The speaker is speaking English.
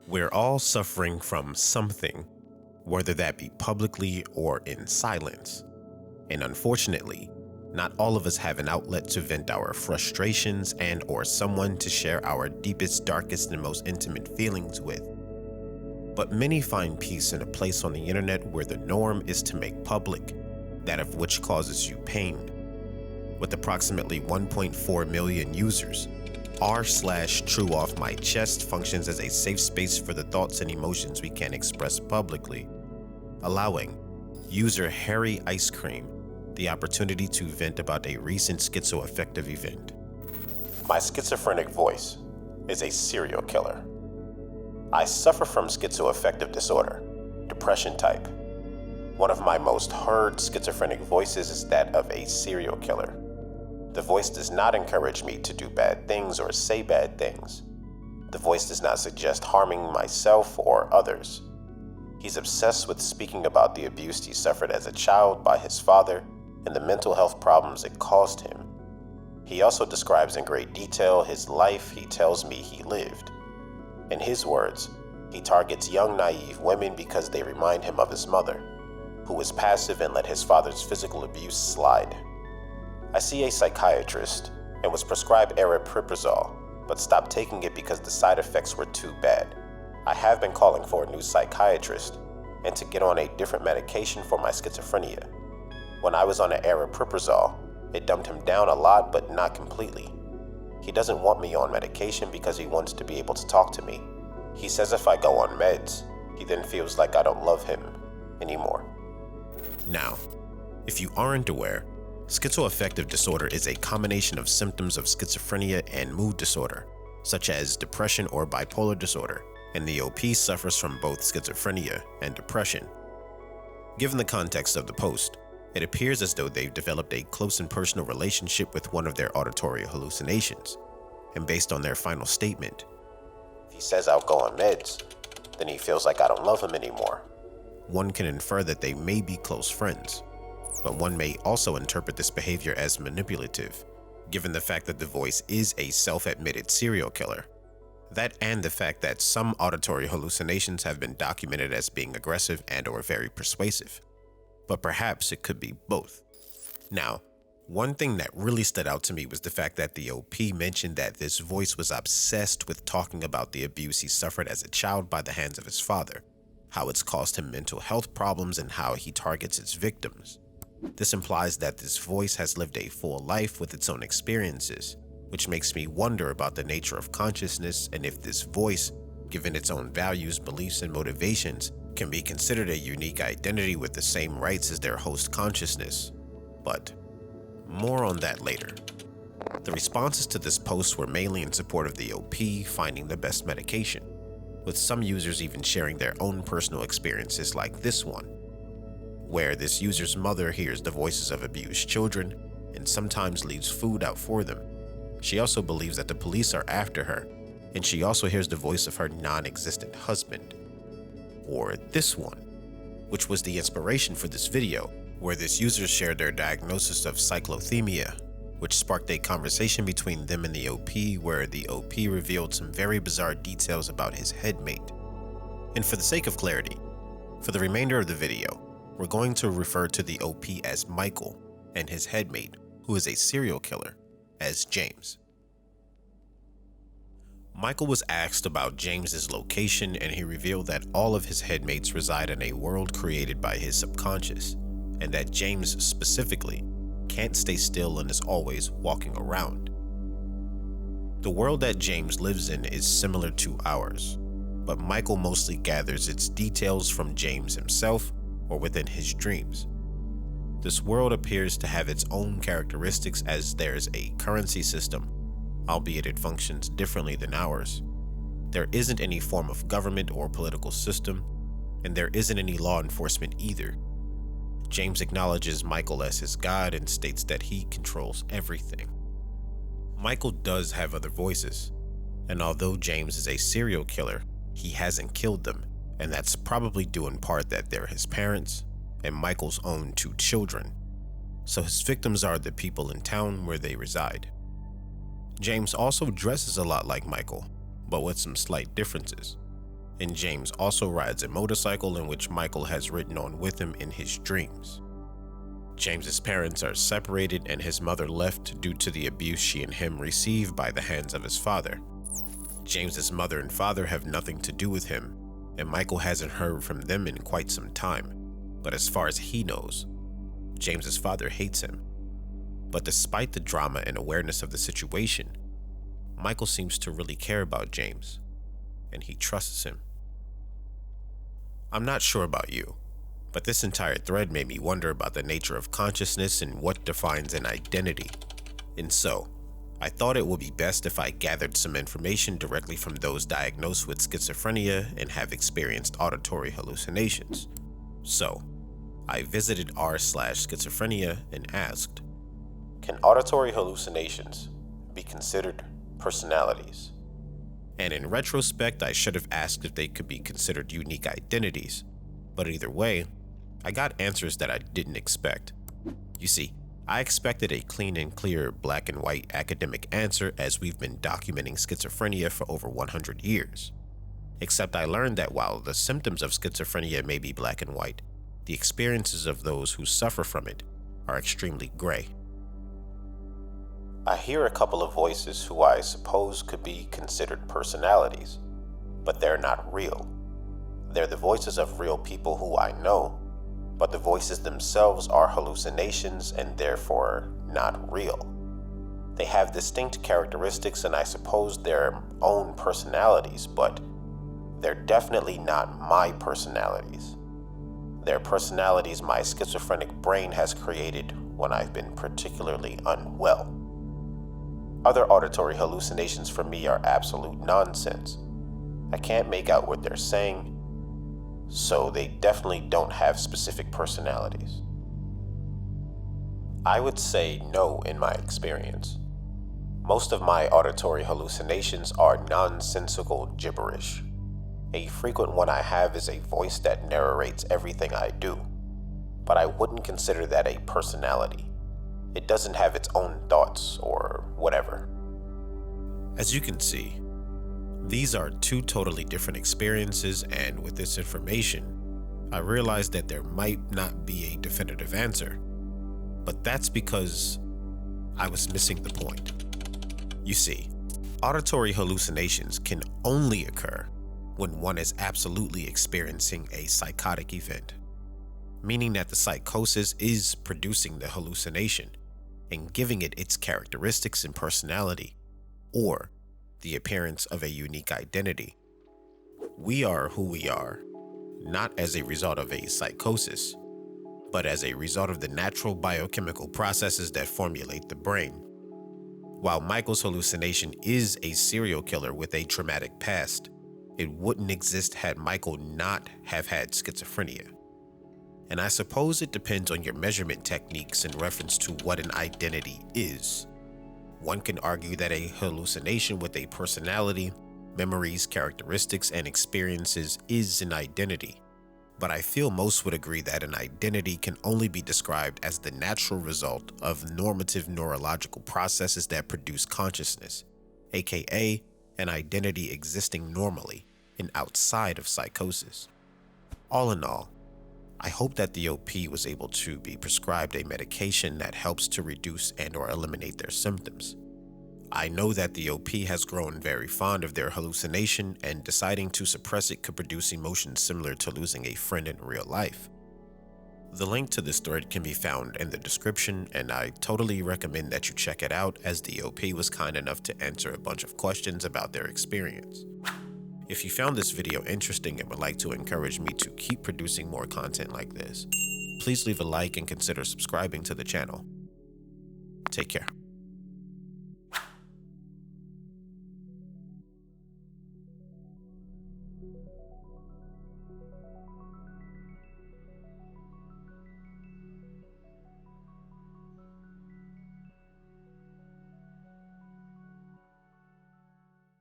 We're all suffering from something, whether that be publicly or in silence. And unfortunately, not all of us have an outlet to vent our frustrations and or someone to share our deepest, darkest, and most intimate feelings with. But many find peace in a place on the internet where the norm is to make public that of which causes you pain. With approximately 1.4 million users, r/TrueOffMyChest functions as a safe space for the thoughts and emotions we can't express publicly, allowing user Harry Ice Cream the opportunity to vent about a recent schizoaffective event. My schizophrenic voice is a serial killer. I suffer from schizoaffective disorder, depression type. One of my most heard schizophrenic voices is that of a serial killer. The voice does not encourage me to do bad things or say bad things. The voice does not suggest harming myself or others. He's obsessed with speaking about the abuse he suffered as a child by his father and the mental health problems it caused him. He also describes in great detail his life he tells me he lived. In his words, he targets young, naive women because they remind him of his mother, who was passive and let his father's physical abuse slide. I see a psychiatrist and was prescribed aripiprazole, but stopped taking it because the side effects were too bad. I have been calling for a new psychiatrist and to get on a different medication for my schizophrenia. When I was on an aripiprazole, it dumbed him down a lot, but not completely. He doesn't want me on medication because he wants to be able to talk to me. He says if I go on meds, he then feels like I don't love him anymore. Now, if you aren't aware, schizoaffective disorder is a combination of symptoms of schizophrenia and mood disorder, such as depression or bipolar disorder, and the OP suffers from both schizophrenia and depression. Given the context of the post, it appears as though they've developed a close and personal relationship with one of their auditory hallucinations, and based on their final statement, if he says I'll go on meds, then he feels like I don't love him anymore. One can infer that they may be close friends. But one may also interpret this behavior as manipulative, given the fact that the voice is a self-admitted serial killer. That and the fact that some auditory hallucinations have been documented as being aggressive and or very persuasive. But perhaps it could be both. Now, one thing that really stood out to me was the fact that the OP mentioned that this voice was obsessed with talking about the abuse he suffered as a child by the hands of his father, how it's caused him mental health problems, and how he targets its victims. This implies that this voice has lived a full life with its own experiences, which makes me wonder about the nature of consciousness and if this voice, given its own values, beliefs, and motivations, can be considered a unique identity with the same rights as their host consciousness. But more on that later. The responses to this post were mainly in support of the OP finding the best medication, with some users even sharing their own personal experiences like this one, where this user's mother hears the voices of abused children and sometimes leaves food out for them. She also believes that the police are after her, and she also hears the voice of her non-existent husband. Or this one, which was the inspiration for this video, where this user shared their diagnosis of cyclothymia, which sparked a conversation between them and the OP, where the OP revealed some very bizarre details about his headmate. And for the sake of clarity, for the remainder of the video, we're going to refer to the OP as Michael and his headmate, who is a serial killer, as James. Michael was asked about James's location, and he revealed that all of his headmates reside in a world created by his subconscious, and that James specifically can't stay still and is always walking around. The world that James lives in is similar to ours, but Michael mostly gathers its details from James himself or within his dreams. This world appears to have its own characteristics, as there's a currency system, albeit it functions differently than ours. There isn't any form of government or political system, and there isn't any law enforcement either. James acknowledges Michael as his god and states that he controls everything. Michael does have other voices, and although James is a serial killer, he hasn't killed them, and that's probably due in part that they're his parents and Michael's own 2 children, so his victims are the people in town where they reside. James also dresses a lot like Michael, but with some slight differences. and James also rides a motorcycle in which Michael has ridden on with him in his dreams. James's parents are separated and his mother left due to the abuse she and him receive by the hands of his father. James's mother and father have nothing to do with him, and Michael hasn't heard from them in quite some time. But as far as he knows, James's father hates him. But despite the drama and awareness of the situation, Michael seems to really care about James, and he trusts him. I'm not sure about you, but this entire thread made me wonder about the nature of consciousness and what defines an identity. And so, I thought it would be best if I gathered some information directly from those diagnosed with schizophrenia and have experienced auditory hallucinations. So, I visited r/schizophrenia and asked, can auditory hallucinations be considered personalities? And in retrospect, I should have asked if they could be considered unique identities. But either way, I got answers that I didn't expect. You see, I expected a clean and clear black and white academic answer, as we've been documenting schizophrenia for over 100 years. Except I learned that while the symptoms of schizophrenia may be black and white, the experiences of those who suffer from it are extremely gray. I hear a couple of voices who I suppose could be considered personalities, but they're not real. They're the voices of real people who I know, but the voices themselves are hallucinations and therefore not real. They have distinct characteristics and I suppose their own personalities, but they're definitely not my personalities. They're personalities my schizophrenic brain has created when I've been particularly unwell. Other auditory hallucinations for me are absolute nonsense. I can't make out what they're saying, so they definitely don't have specific personalities. I would say no in my experience. Most of my auditory hallucinations are nonsensical gibberish. A frequent one I have is a voice that narrates everything I do, but I wouldn't consider that a personality. It doesn't have its own thoughts or whatever. As you can see, these are two totally different experiences, and with this information, I realized that there might not be a definitive answer, but that's because I was missing the point. You see, auditory hallucinations can only occur when one is absolutely experiencing a psychotic event, meaning that the psychosis is producing the hallucination and giving it its characteristics and personality, or the appearance of a unique identity. We are who we are, not as a result of a psychosis, but as a result of the natural biochemical processes that formulate the brain. While Michael's hallucination is a serial killer with a traumatic past, it wouldn't exist had Michael not have had schizophrenia. And I suppose it depends on your measurement techniques in reference to what an identity is. One can argue that a hallucination with a personality, memories, characteristics, and experiences is an identity. But I feel most would agree that an identity can only be described as the natural result of normative neurological processes that produce consciousness, aka an identity existing normally and outside of psychosis. All in all, I hope that the OP was able to be prescribed a medication that helps to reduce and/or eliminate their symptoms. I know that the OP has grown very fond of their hallucination, and deciding to suppress it could produce emotions similar to losing a friend in real life. The link to this thread can be found in the description, and I totally recommend that you check it out, as the OP was kind enough to answer a bunch of questions about their experience. If you found this video interesting and would like to encourage me to keep producing more content like this, please leave a like and consider subscribing to the channel. Take care.